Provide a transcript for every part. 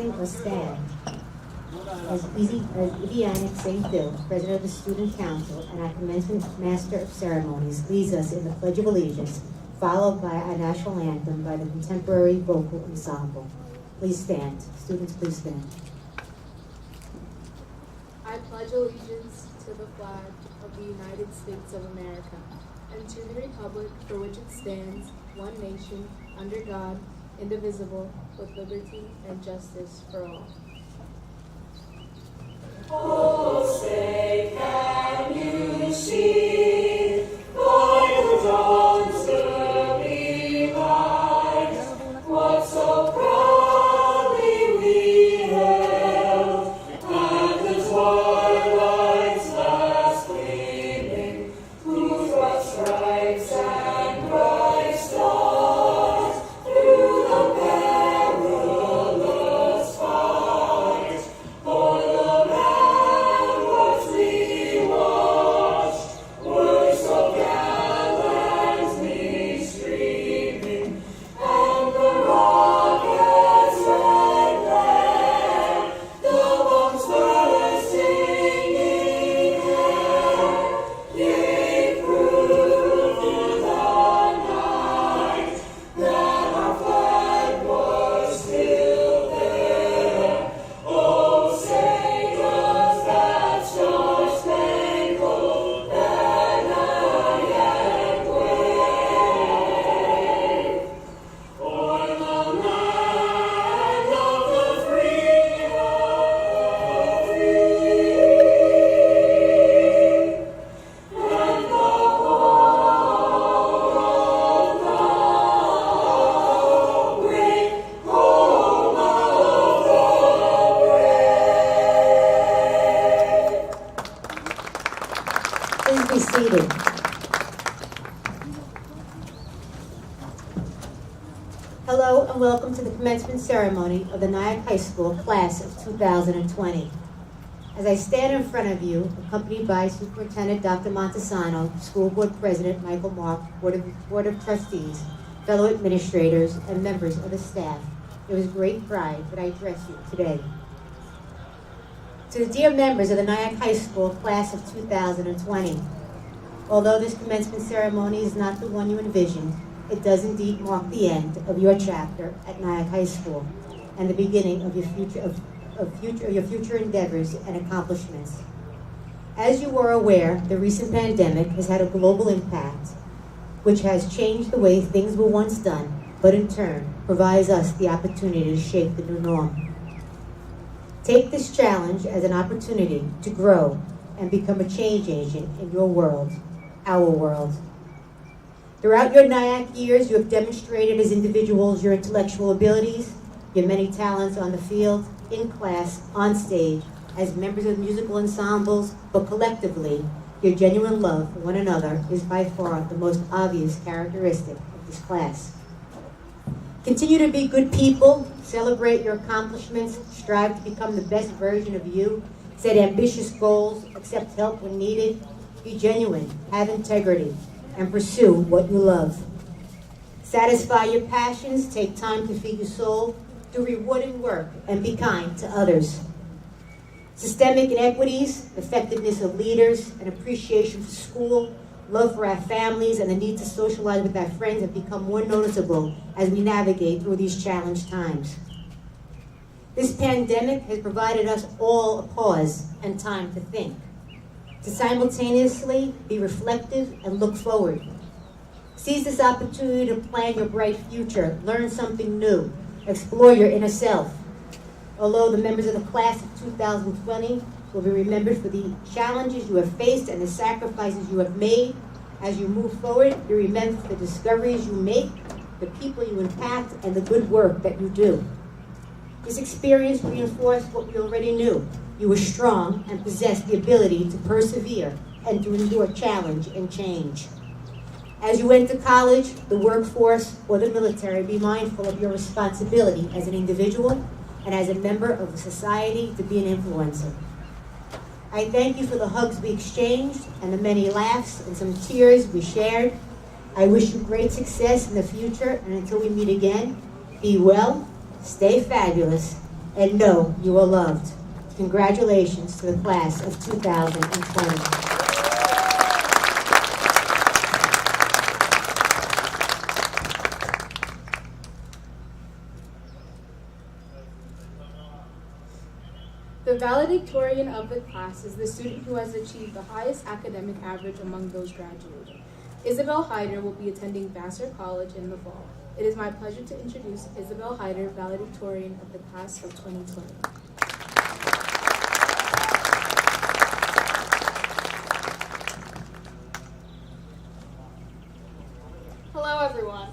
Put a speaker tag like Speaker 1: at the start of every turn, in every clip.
Speaker 1: sing or stand. As Nyack St. Bill, President of the Student Council and our commencement Master of Ceremonies, leads us in the Pledge of Allegiance, followed by our national anthem by the contemporary vocal ensemble. Please stand. Students, please stand.
Speaker 2: I pledge allegiance to the flag of the United States of America and to the republic for which it stands, one nation, under God, indivisible, with liberty and justice for all.
Speaker 3: Oh, say, can you see by the dawn's early light what so proudly we hailed at the twilight's last gleaming, whose rough stripes and bright stars through the perilous fight o'er the ramparts we watched were so gallantly streaming, and the rocket's red glare, the bombs bursting in air, gave proof through the night that our flag was still there. Oh, say does that star-spangled banner yet wave o'er the land of the free, and the home of the great, home of the brave.
Speaker 1: Please be seated. Hello and welcome to the commencement ceremony of the Nyack High School class of 2020. As I stand in front of you, accompanied by Superintendent Dr. Montesano, School Board President Michael Mark, Board of Trustees, fellow administrators, and members of the staff, it was great pride that I address you today. To the dear members of the Nyack High School class of 2020, although this commencement ceremony is not the one you envisioned, it does indeed mark the end of your chapter at Nyack High School and the beginning of your future endeavors and accomplishments. As you are aware, the recent pandemic has had a global impact, which has changed the way things were once done, but in turn provides us the opportunity to shape the new norm. Take this challenge as an opportunity to grow and become a change agent in your world, our world. Throughout your Nyack years, you have demonstrated as individuals your intellectual abilities, your many talents on the field, in class, on stage, as members of musical ensembles, but collectively, your genuine love for one another is by far the most obvious characteristic of this class. Continue to be good people, celebrate your accomplishments, strive to become the best version of you, set ambitious goals, accept help when needed, be genuine, have integrity, and pursue what you love. Satisfy your passions, take time to feed your soul, do rewarding work, and be kind to others. Systemic inequities, effectiveness of leaders, and appreciation for school, love for our families, and the need to socialize with our friends have become more noticeable as we navigate through these challenged times. This pandemic has provided us all a pause and time to think, to simultaneously be reflective and look forward. Seize this opportunity to plan your bright future, learn something new, explore your inner self. Although the members of the class of 2020 will be remembered for the challenges you have faced and the sacrifices you have made, as you move forward, be remembered for the discoveries you make, the people you impact, and the good work that you do. This experience reinforced what we already knew. You were strong and possessed the ability to persevere and to endure challenge and change. As you enter college, the workforce, or the military, be mindful of your responsibility as an individual and as a member of the society to be an influencer. I thank you for the hugs we exchanged and the many laughs and some tears we shared. I wish you great success in the future, and until we meet again, be well, stay fabulous, and know you are loved. Congratulations to the class of 2020.
Speaker 2: The valedictorian of the class is the student who has achieved the highest academic average among those graduating. Isabel Hyder will be attending Vassar College in the fall. It is my pleasure to introduce Isabel Hyder, valedictorian of the class of 2020.
Speaker 4: Hello, everyone.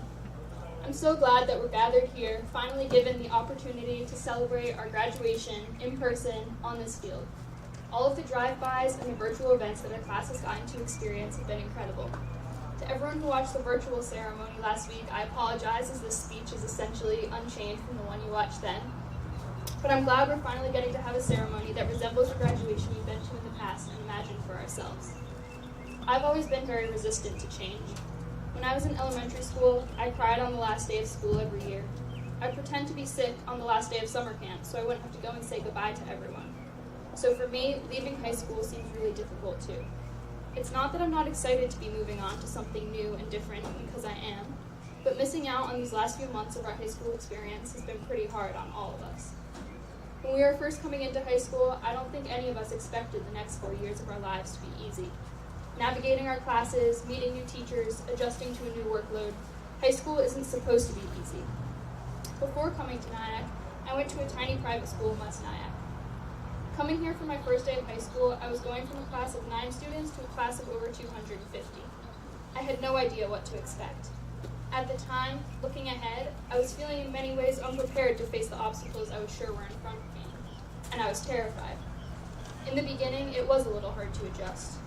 Speaker 4: I'm so glad that we're gathered here, finally given the opportunity to celebrate our graduation in person on this field. All of the drive-bys and the virtual events that our class has gotten to experience have been incredible. To everyone who watched the virtual ceremony last week, I apologize as this speech is essentially unchanged from the one you watched then. But I'm glad we're finally getting to have a ceremony that resembles the graduation we've been to in the past and imagined for ourselves. I've always been very resistant to change. When I was in elementary school, I cried on the last day of school every year. I'd pretend to be sick on the last day of summer camp so I wouldn't have to go and say goodbye to everyone. So for me, leaving high school seems really difficult too. It's not that I'm not excited to be moving on to something new and different, because I am, but missing out on these last few months of our high school experience has been pretty hard on all of us. When we were first coming into high school, I don't think any of us expected the next 4 years of our lives to be easy. Navigating our classes, meeting new teachers, adjusting to a new workload, high school isn't supposed to be easy. Before coming to Nyack, I went to a tiny private school in West Nyack. Coming here for my first day of high school, I was going from a class of 9 students to a class of over 250. I had no idea what to expect. At the time, looking ahead, I was feeling in many ways unprepared to face the obstacles I was sure were in front of me, and I was terrified. In the beginning, it was a little hard to adjust.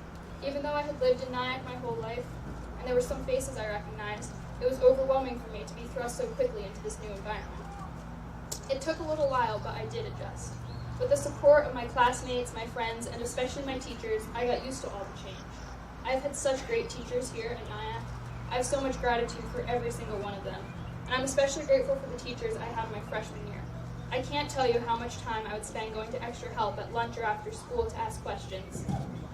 Speaker 4: Even though I had lived in Nyack my whole life, and there were some faces I recognized, it was overwhelming for me to be thrust so quickly into this new environment. It took a little while, but I did adjust. With the support of my classmates, my friends, and especially my teachers, I got used to all the change. I've had such great teachers here at Nyack. I have so much gratitude for every single one of them, and I'm especially grateful for the teachers I had my freshman year. I can't tell you how much time I would spend going to extra help at lunch or after school to ask questions.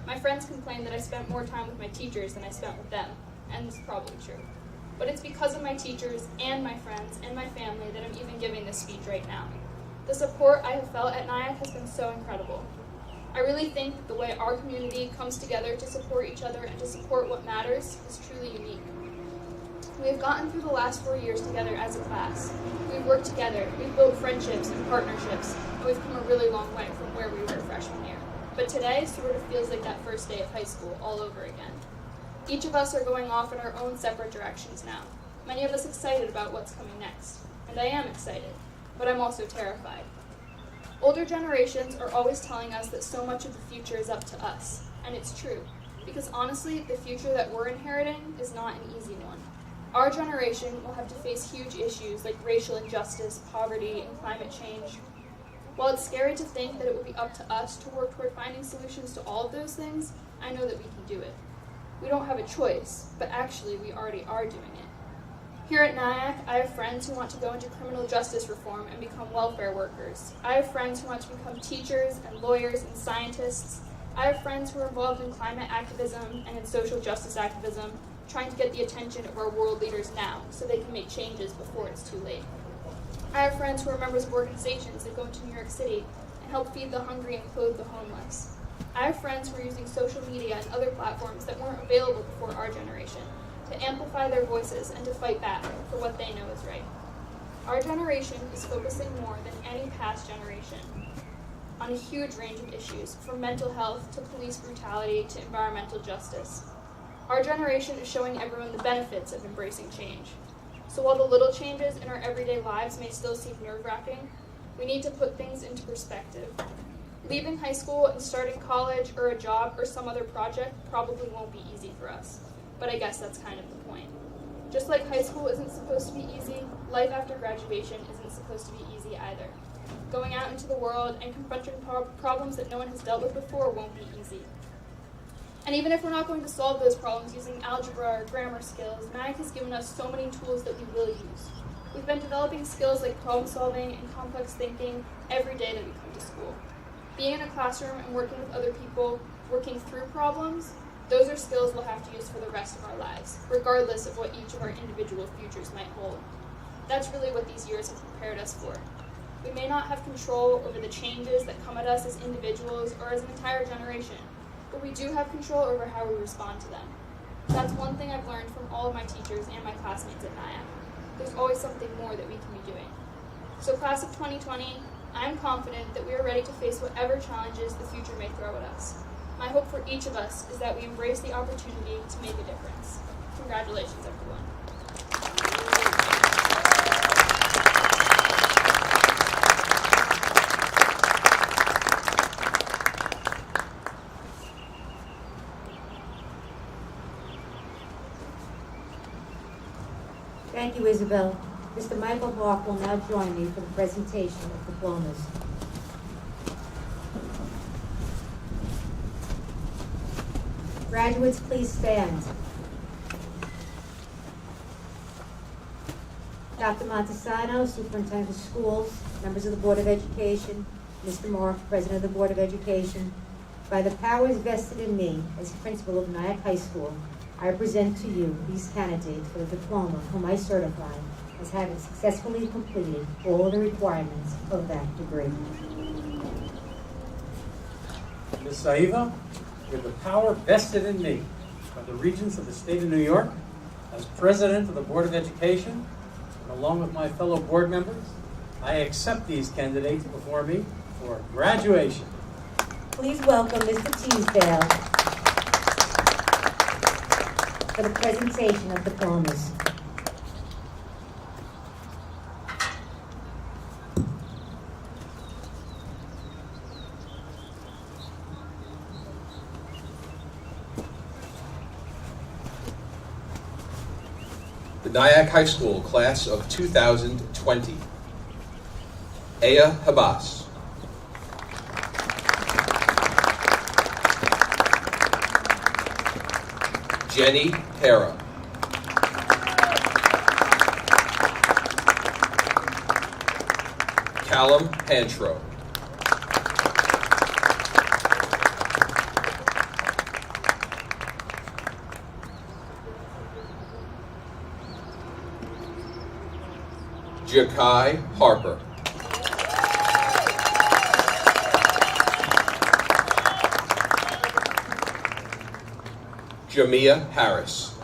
Speaker 4: My friends complained that I spent more time with my teachers than I spent with them, and it's probably true. But it's because of my teachers and my friends and my family that I'm even giving this speech right now. The support I have felt at Nyack has been so incredible. I really think that the way our community comes together to support each other and to support what matters is truly unique. We have gotten through the last 4 years together as a class. We've worked together, we've built friendships and partnerships, and we've come a really long way from where we were freshman year. But today sort of feels like that first day of high school all over again. Each of us are going off in our own separate directions now. Many of us excited about what's coming next, and I am excited, but I'm also terrified. Older generations are always telling us that so much of the future is up to us, and it's true, because honestly, the future that we're inheriting is not an easy one. Our generation will have to face huge issues like racial injustice, poverty, and climate change. While it's scary to think that it will be up to us to work toward finding solutions to all of those things, I know that we can do it. We don't have a choice, but actually we already are doing it. Here at Nyack, I have friends who want to go into criminal justice reform and become welfare workers. I have friends who want to become teachers and lawyers and scientists. I have friends who are involved in climate activism and in social justice activism, trying to get the attention of our world leaders now so they can make changes before it's too late. I have friends who are members of organizations that go into New York City and help feed the hungry and clothe the homeless. I have friends who are using social media and other platforms that weren't available before our generation to amplify their voices and to fight back for what they know is right. Our generation is focusing more than any past generation on a huge range of issues, from mental health to police brutality to environmental justice. Our generation is showing everyone the benefits of embracing change. So while the little changes in our everyday lives may still seem nerve-wracking, we need to put things into perspective. Leaving high school and starting college or a job or some other project probably won't be easy for us, but I guess that's kind of the point. Just like high school isn't supposed to be easy, life after graduation isn't supposed to be easy either. Going out into the world and confronting problems that no one has dealt with before won't be easy. And even if we're not going to solve those problems using algebra or grammar skills, Nyack has given us so many tools that we will use. We've been developing skills like problem solving and complex thinking every day that we come to school. Being in a classroom and working with other people, working through problems, those are skills we'll have to use for the rest of our lives, regardless of what each of our individual futures might hold. That's really what these years have prepared us for. We may not have control over the changes that come at us as individuals or as an entire generation, but we do have control over how we respond to them. That's one thing I've learned from all of my teachers and my classmates at Nyack. There's always something more that we can be doing. So class of 2020, I am confident that we are ready to face whatever challenges the future may throw at us. My hope for each of us is that we embrace the opportunity to make a difference. Congratulations, everyone.
Speaker 1: Thank you, Isabel. Mr. Michael Hawk will now join me for the presentation of diplomas. Graduates, please stand. Dr. Montesano, Superintendent of Schools, members of the Board of Education, Mr. Moore, President of the Board of Education, by the powers vested in me as principal of Nyack High School, I present to you these candidates for the diploma whom I certify as having successfully completed all the requirements of that degree.
Speaker 5: Ms. Saiva, with the power vested in me by the Regents of the State of New York, as President of the Board of Education, and along with my fellow board members, I accept these candidates before me for graduation.
Speaker 1: Please welcome Mr. Teasdale for the presentation of diplomas.
Speaker 6: The Nyack High School class of 2020. Aya Habas. Jenny Hera. Callum Pantro. Jakai Harper. Jamia Harris.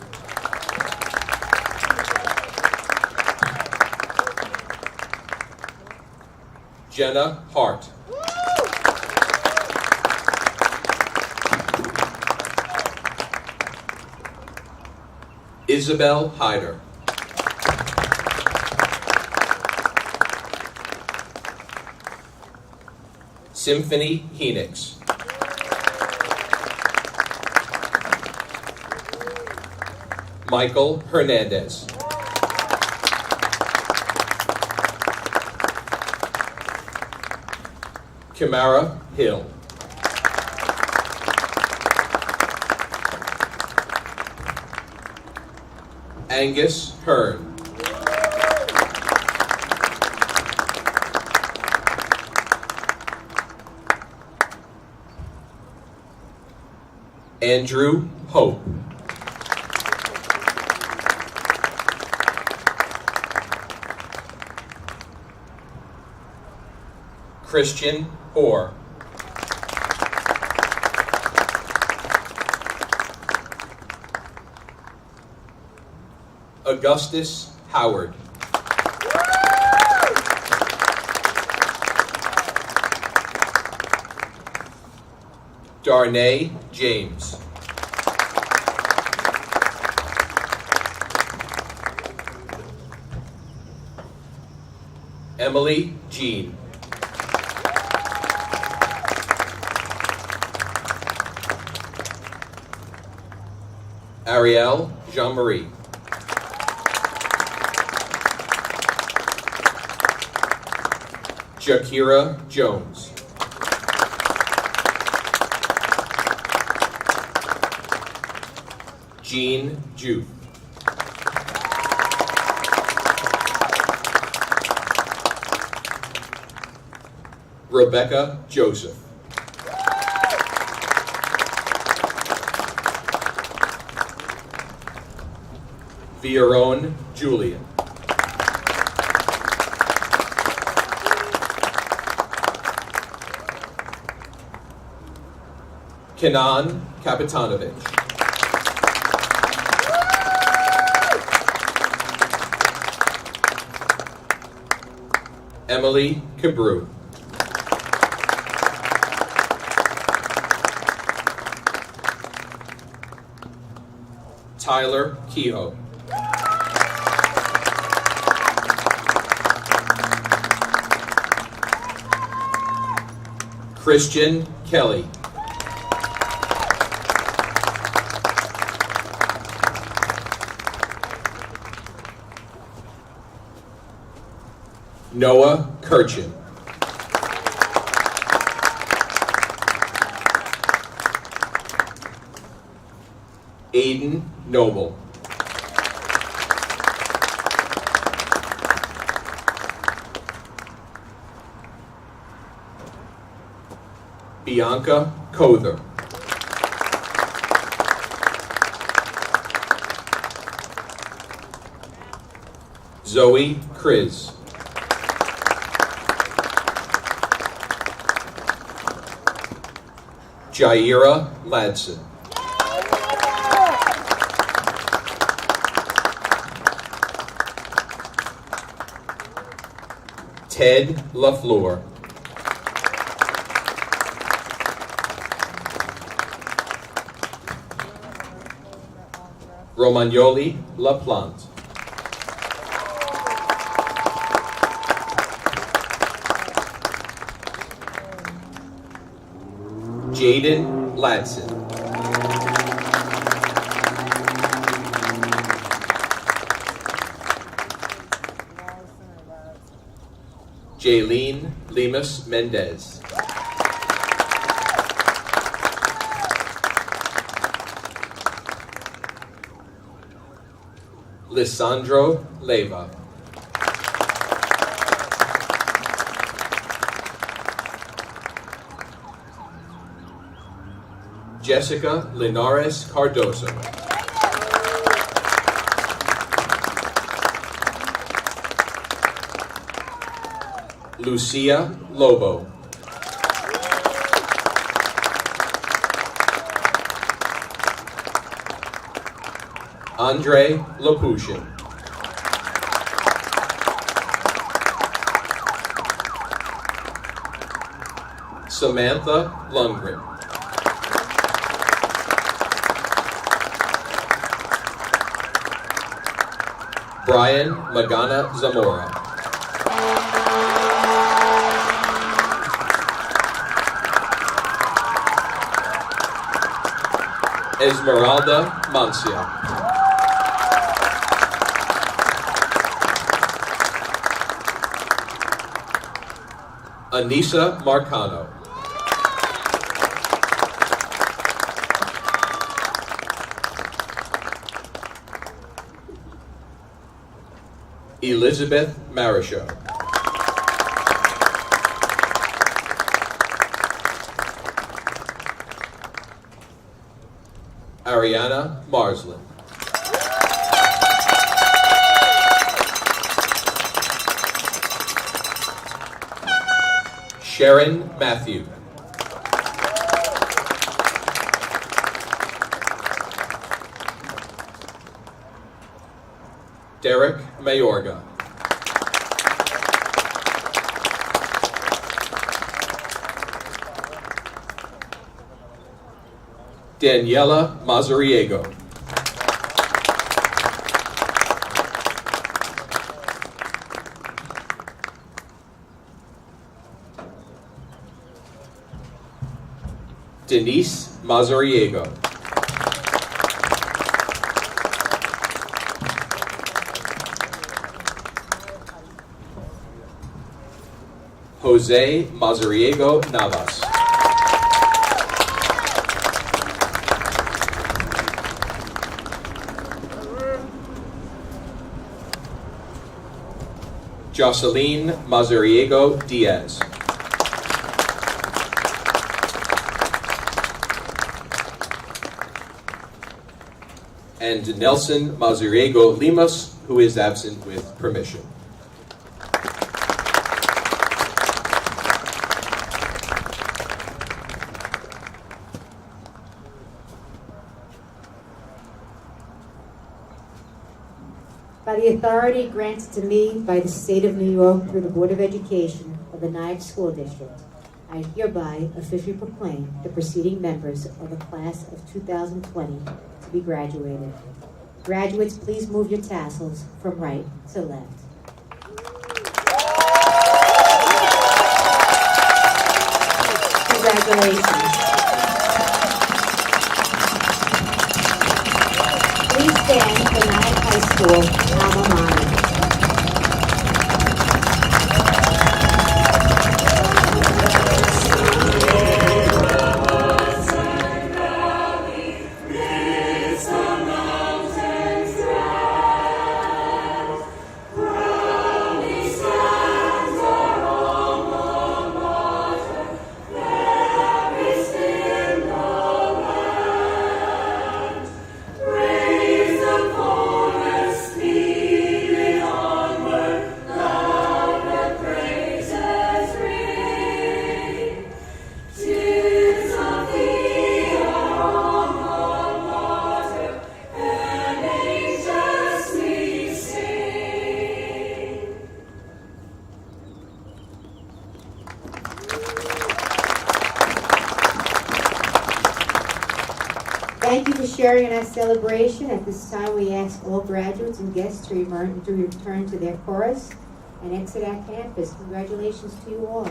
Speaker 6: Jenna Hart. Isabel Hyder. Symphony Henix. Michael Hernandez. Kimara Hill. Angus Hearn. Andrew Hope. Christian Hoare. Augustus Howard. Darnay James. Emily Jean. Ariel Jean-Marie. Jakira Jones. Jean Juve. Rebecca Joseph. Viaron Julian. Kenan Kapitanovich. Emily Cabrew. Tyler Kehoe. Christian Kelly. Noah Kirchin. Aiden Noble. Bianca Kother. Zoe Kriz. Jaira Ladson. Ted LaFleur. Romagnoli LaPlante. Jaden Ladson. Jaylene Lemus Mendez. Lisandro Leva. Jessica Linares Cardoso. Lucia Lobo. Andre Lapushin. Samantha Lundgren. Brian Magana Zamora. Esmeralda Mancia. Anissa Marcano. Elizabeth Marichaux. Ariana Marsland. Sharon Matthew. Derek Mayorga. Daniela Mazariego. Denise Mazariego. Jose Mazariego Navas. Jocelyn Mazariego Diaz. and Nelson Mazariego Limas, who is absent with permission.
Speaker 1: By the authority granted to me by the State of New York through the Board of Education of the Nyack School District, I hereby officially proclaim the preceding members of the class of 2020 to be graduated. Graduates, please move your tassels from right to left. Congratulations. Please stand for Nyack High School alma mater. Thank you for sharing in our celebration. At this time, we ask all graduates and guests to return to their chorus and exit our campus. Congratulations to you all.